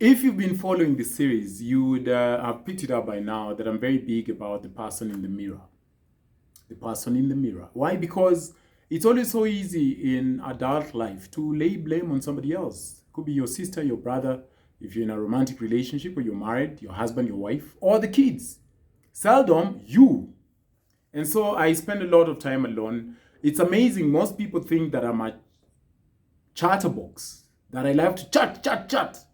If you've been following the series, you would have picked it up by now that I'm very big about the person in the mirror. The person in the mirror. Why? Because it's always so easy in adult life to lay blame on somebody else. It could be your sister, your brother, if you're in a romantic relationship or you're married, your husband, your wife, or the kids. Seldom you. And so I spend a lot of time alone. It's amazing. Most people think that I'm a chatterbox, that I love to chat.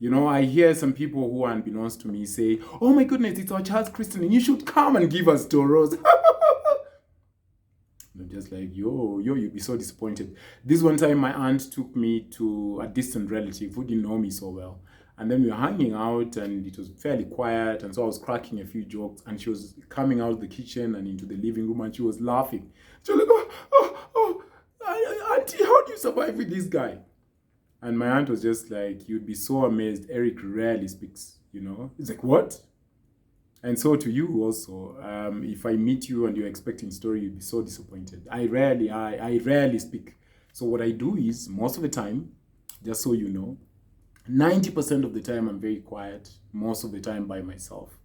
You know, I hear some people who are unbeknownst to me say, "Oh my goodness, it's our child's christening, and you should come and give us toros." I'm just like, you'd be so disappointed. This one time, my aunt took me to a distant relative who didn't know me so well. And then we were hanging out, and it was fairly quiet. And so I was cracking a few jokes, and she was coming out of the kitchen and into the living room, and she was laughing. She was like, Auntie, how do you survive with this guy? And my aunt was just like, you'd be so amazed. Eric rarely speaks, you know? It's like, what? And so to you also, if I meet you and you're expecting story, you'd be so disappointed. I rarely speak. So what I do is, most of the time, just so you know, 90% of the time I'm very quiet, most of the time by myself.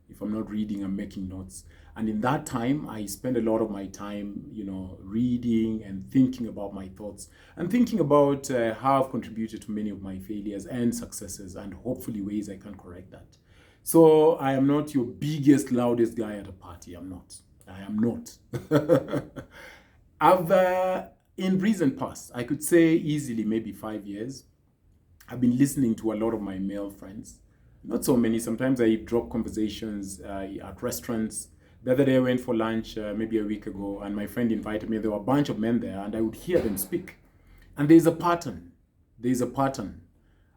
If I'm not reading, I'm making notes. And in that time, I spend a lot of my time, you know, reading and thinking about my thoughts and thinking about how I've contributed to many of my failures and successes and hopefully ways I can correct that. So I am not your biggest, loudest guy at a party. I'm not. I am not. In recent past, I could say easily maybe 5 years, I've been listening to a lot of my male friends. Not so many. Sometimes I drop conversations at restaurants. The other day I went for lunch maybe a week ago, and my friend invited me. There were a bunch of men there, and I would hear them speak. And there's a pattern. There's a pattern.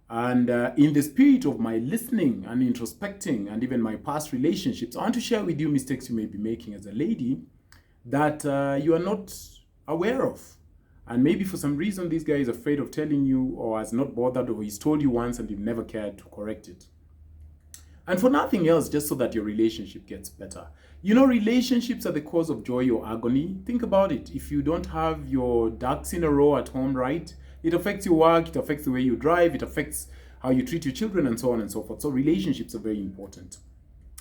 And in the spirit of my listening and introspecting and even my past relationships, I want to share with you mistakes you may be making as a lady that you are not aware of. And maybe for some reason, this guy is afraid of telling you or has not bothered or he's told you once and you've never cared to correct it. And for nothing else, just so that your relationship gets better. You know, relationships are the cause of joy or agony. Think about it. If you don't have your ducks in a row at home, right? It affects your work, it affects the way you drive, it affects how you treat your children, and so on and so forth. So relationships are very important.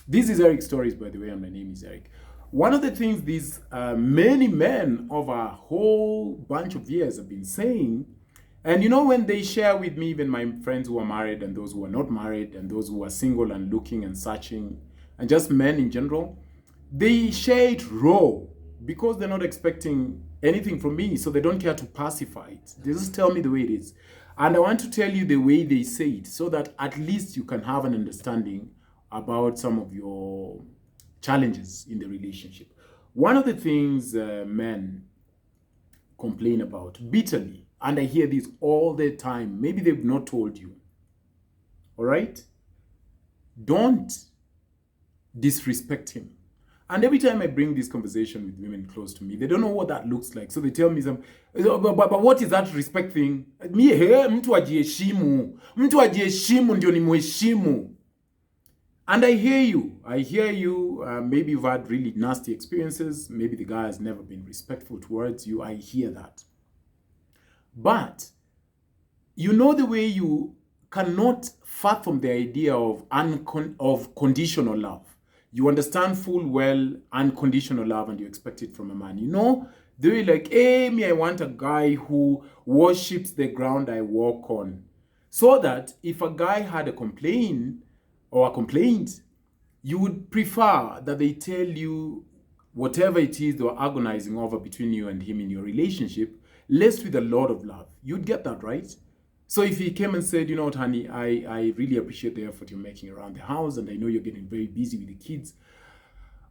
This is Eric's Stories, by the way, and my name is Eric. One of the things these many men of a whole bunch of years have been saying, and you know, when they share with me, even my friends who are married and those who are not married and those who are single and looking and searching, and just men in general, they share it raw because they're not expecting anything from me, so they don't care to pacify it. They just tell me the way it is. And I want to tell you the way they say it so that at least you can have an understanding about some of your challenges in the relationship. One of the things men complain about bitterly, and I hear this all the time, maybe they've not told you, all right? Don't disrespect him. And every time I bring this conversation with women close to me, they don't know what that looks like. So they tell me but what is that respect thing? Mtu ajiheshimu. Mtu ajiheshimu ndio ni muheshimu. And I hear you. Maybe you've had really nasty experiences. Maybe the guy has never been respectful towards you. I hear that. But you know, the way you cannot fathom the idea of conditional love. You understand full well unconditional love and you expect it from a man. You know, they're like, hey, me, I want a guy who worships the ground I walk on. So that if a guy had a complaint, you would prefer that they tell you whatever it is they're agonizing over between you and him in your relationship, laced with a lot of love. You'd get that, right? So if he came and said, you know what, honey, I really appreciate the effort you're making around the house, and I know you're getting very busy with the kids,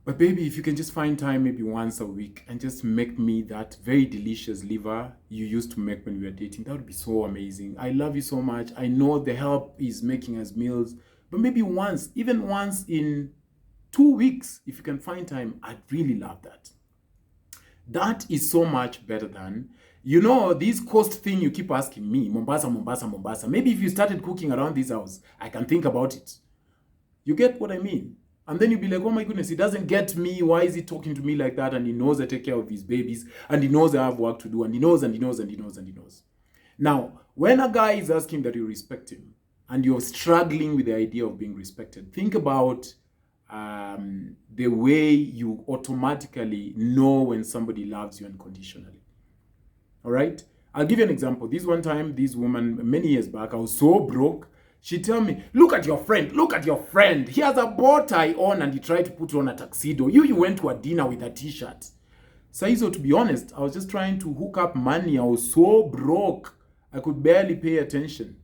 but baby, if you can just find time maybe once a week and just make me that very delicious liver you used to make when we were dating, that would be so amazing. I love you so much. I know the help is making us meals, but maybe once, even once in 2 weeks, if you can find time, I'd really love that. That is so much better than, you know, this coast thing you keep asking me, Mombasa, Mombasa, Mombasa. Maybe if you started cooking around this house, I can think about it. You get what I mean? And then you'll be like, oh my goodness, he doesn't get me. Why is he talking to me like that? And he knows I take care of his babies. And he knows I have work to do. And he knows, and he knows, and he knows, and he knows. Now, when a guy is asking that you respect him, and you're struggling with the idea of being respected, think about the way you automatically know when somebody loves you unconditionally. All right? I'll give you an example. This one time, this woman, many years back, I was so broke. She tell me, look at your friend, look at your friend. He has a bow tie on and he tried to put on a tuxedo. You went to a dinner with a t-shirt. So to be honest, I was just trying to hook up money. I was so broke, I could barely pay attention.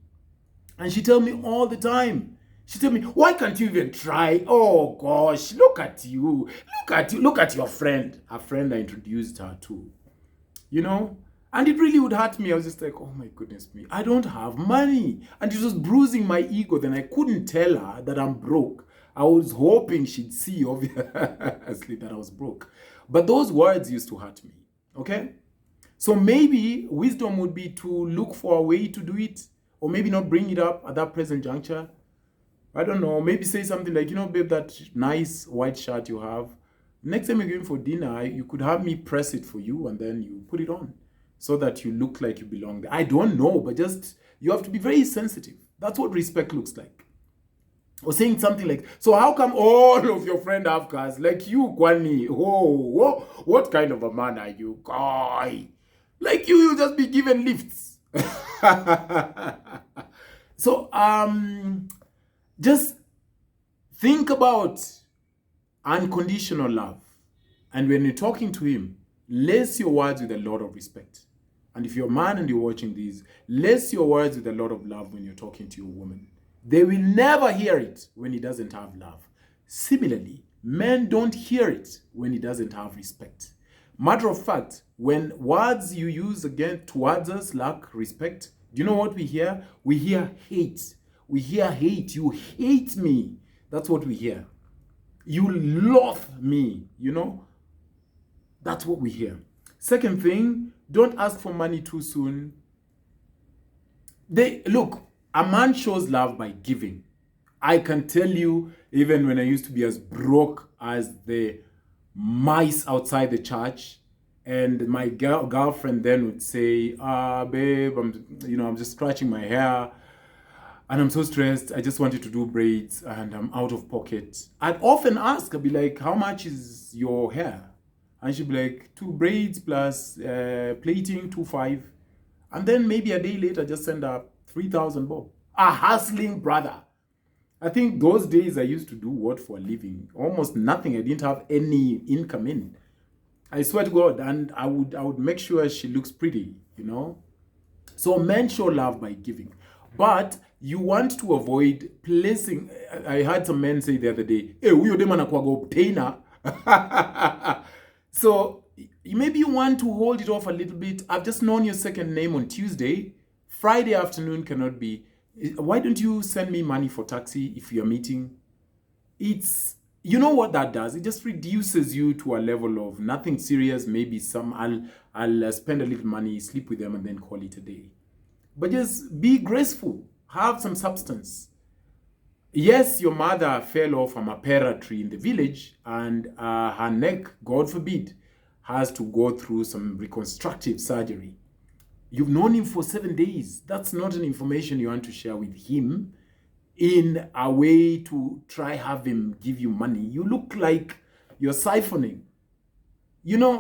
And she tell me all the time, she tell me, why can't you even try? Oh gosh, look at you. Look at your friend. A friend I introduced her to. You know? And it really would hurt me. I was just like, oh my goodness me, I don't have money. And it was bruising my ego. Then I couldn't tell her that I'm broke. I was hoping she'd see, obviously, that I was broke. But those words used to hurt me, okay? So maybe wisdom would be to look for a way to do it, or maybe not bring it up at that present juncture. I don't know, maybe say something like, babe, that nice white shirt you have, next time you're going for dinner, you could have me press it for you and then you put it on so that you look like you belong there. I don't know, but just, you have to be very sensitive. That's what respect looks like. Or saying something like, so how come all of your friends have cars? Like you, Kwani. Oh, what kind of a man are you? Guy. Like you just be given lifts. So, just think about unconditional love. And when you're talking to him, lace your words with a lot of respect. And if you're a man and you're watching these, lace your words with a lot of love when you're talking to your woman. They will never hear it when he doesn't have love. Similarly, men don't hear it when he doesn't have respect. Matter of fact, when words you use again towards us lack respect, do you know what we hear? We hear hate. We hear hate. You hate me. That's what we hear. You loathe me, That's what we hear. Second thing, don't ask for money too soon. Look, a man shows love by giving. I can tell you, even when I used to be as broke as the mice outside the church, and my girlfriend then would say, babe, I'm just scratching my hair, and I'm so stressed. I just wanted to do braids, and I'm out of pocket. I'd often ask, I'd be like, how much is your hair? And she'd be like, 2 braids plus plating, 2.5. And then maybe a day later, just send her 3,000 bob. A hustling brother. I think those days I used to do what for a living? Almost nothing. I didn't have any income in. I swear to God, and I would make sure she looks pretty, So men show love by giving. But you want to avoid placing, I heard some men say the other day, hey, huyo dem anakuwaga obtainer. So maybe you want to hold it off a little bit. I've just known your second name on Tuesday. Friday afternoon cannot be. Why don't you send me money for taxi if you're meeting? You know what that does? It just reduces you to a level of nothing serious. Maybe I'll spend a little money, sleep with them, and then call it a day. But just be graceful. Have some substance. Yes, your mother fell off a mapera tree in the village, and her neck, God forbid, has to go through some reconstructive surgery. You've known him for 7 days. That's not an information you want to share with him in a way to try have him give you money. You look like you're siphoning.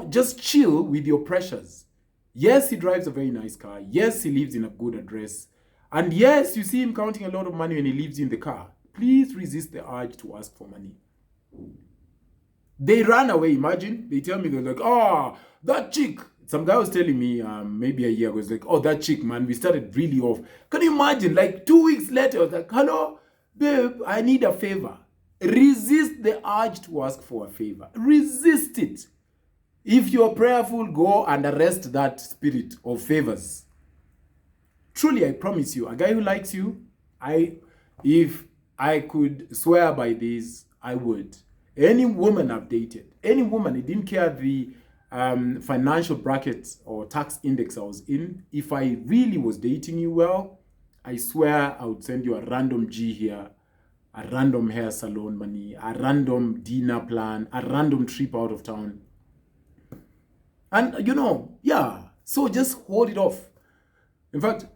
Just chill with your pressures. Yes, he drives a very nice car. Yes, he lives in a good address. And yes, you see him counting a lot of money when he leaves you in the car. Please resist the urge to ask for money. They run away. Imagine, they tell me, they're like, that chick. Some guy was telling me maybe a year ago, was like, that chick, man, we started really off. Can you imagine? Like 2 weeks later, I was like, hello, babe, I need a favor. Resist the urge to ask for a favor. Resist it. If you're prayerful, go and arrest that spirit of favors. Truly, I promise you, a guy who likes you, if I could swear by this, I would. Any woman I've dated, any woman, it didn't care the financial bracket or tax index I was in. If I really was dating you well, I swear I would send you a random G here, a random hair salon money, a random dinner plan, a random trip out of town. And so just hold it off. In fact,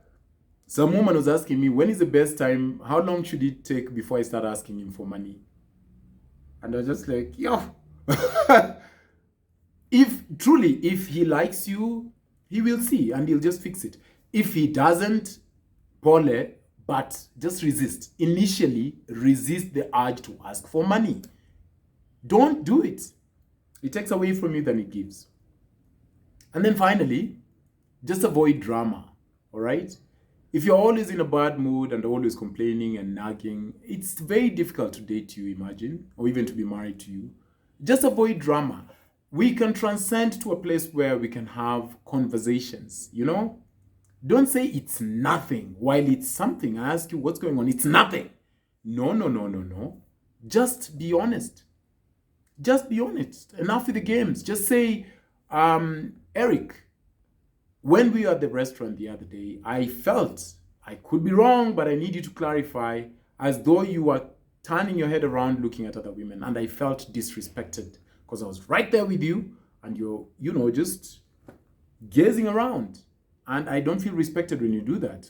Some woman was asking me, when is the best time? How long should it take before I start asking him for money? And I was just like, yo. if he likes you, he will see and he'll just fix it. If he doesn't, pole, but just resist. Initially, resist the urge to ask for money. Don't do it. It takes away from you than it gives. And then finally, just avoid drama, all right? If you're always in a bad mood and always complaining and nagging, it's very difficult to date you, imagine, or even to be married to you. Just avoid drama. We can transcend to a place where we can have conversations, you know? Don't say it's nothing while it's something. I ask you, what's going on? It's nothing. No. Just be honest. Just be honest. Enough with the games. Just say, Eric, when we were at the restaurant the other day, I felt, I could be wrong, but I need you to clarify, as though you were turning your head around looking at other women, and I felt disrespected because I was right there with you and you're, just gazing around, and I don't feel respected when you do that.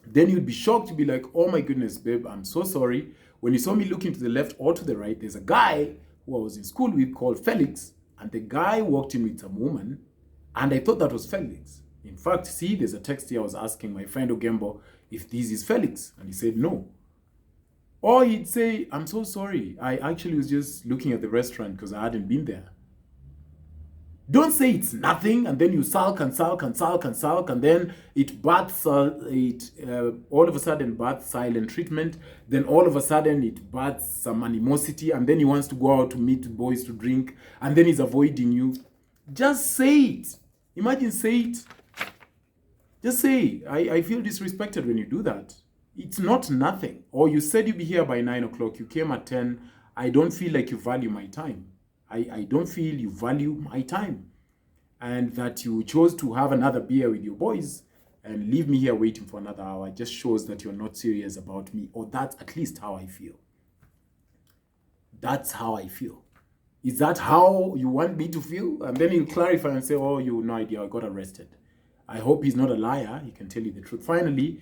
Then you'd be shocked. You'd be like, oh my goodness, babe, I'm so sorry. When you saw me looking to the left or to the right, there's a guy who I was in school with called Felix, and the guy walked in with some woman, and I thought that was Felix. In fact, see, there's a text here. I was asking my friend Ogembo if this is Felix, and he said no. Or he'd say, I'm so sorry. I actually was just looking at the restaurant because I hadn't been there. Don't say it's nothing, and then you sulk, and then it births, all of a sudden births silent treatment. Then all of a sudden it births some animosity, and then he wants to go out to meet boys to drink, and then he's avoiding you. Just say it. Imagine, say it. Just say, I feel disrespected when you do that. It's not nothing. Or you said you'd be here by 9 o'clock. You came at 10. I don't feel like you value my time. I don't feel you value my time. And that you chose to have another beer with your boys and leave me here waiting for another hour just shows that you're not serious about me. Or that's at least how I feel. That's how I feel. Is that how you want me to feel? And then he'll clarify and say, oh, you have no idea, I got arrested. I hope he's not a liar. He can tell you the truth. Finally,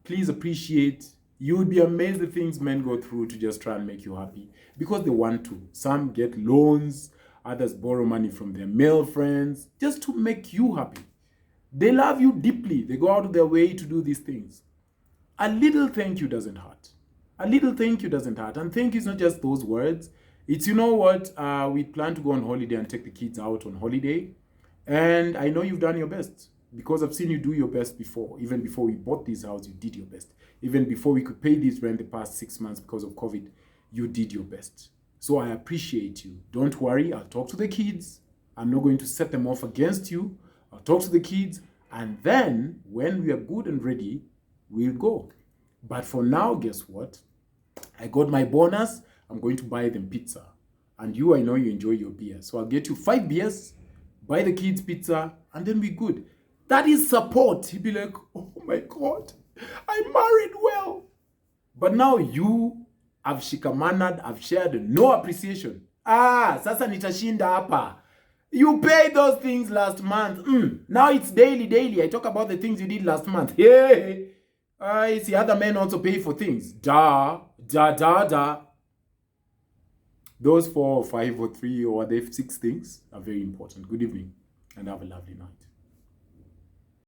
please appreciate, you would be amazed the things men go through to just try and make you happy. Because they want to. Some get loans, others borrow money from their male friends, just to make you happy. They love you deeply. They go out of their way to do these things. A little thank you doesn't hurt. A little thank you doesn't hurt. And thank you is not just those words. It's, you know what, we plan to go on holiday and take the kids out on holiday. And I know you've done your best because I've seen you do your best before. Even before we bought this house, you did your best. Even before we could pay this rent the past 6 months because of COVID, you did your best. So I appreciate you. Don't worry, I'll talk to the kids. I'm not going to set them off against you. I'll talk to the kids. And then when we are good and ready, we'll go. But for now, guess what? I got my bonus. I'm going to buy them pizza. And you, I know you enjoy your beer. So I'll get you 5 beers, buy the kids pizza, and then be good. That is support. He'd be like, oh my God, I married well. But now you have shikamanad, have shared no appreciation. Sasa nitashinda hapa. You paid those things last month. Now it's daily. I talk about the things you did last month. Hey, I see other men also pay for things. Da. Those 4 or 5 or 3 or 6 things are very important. Good evening and have a lovely night.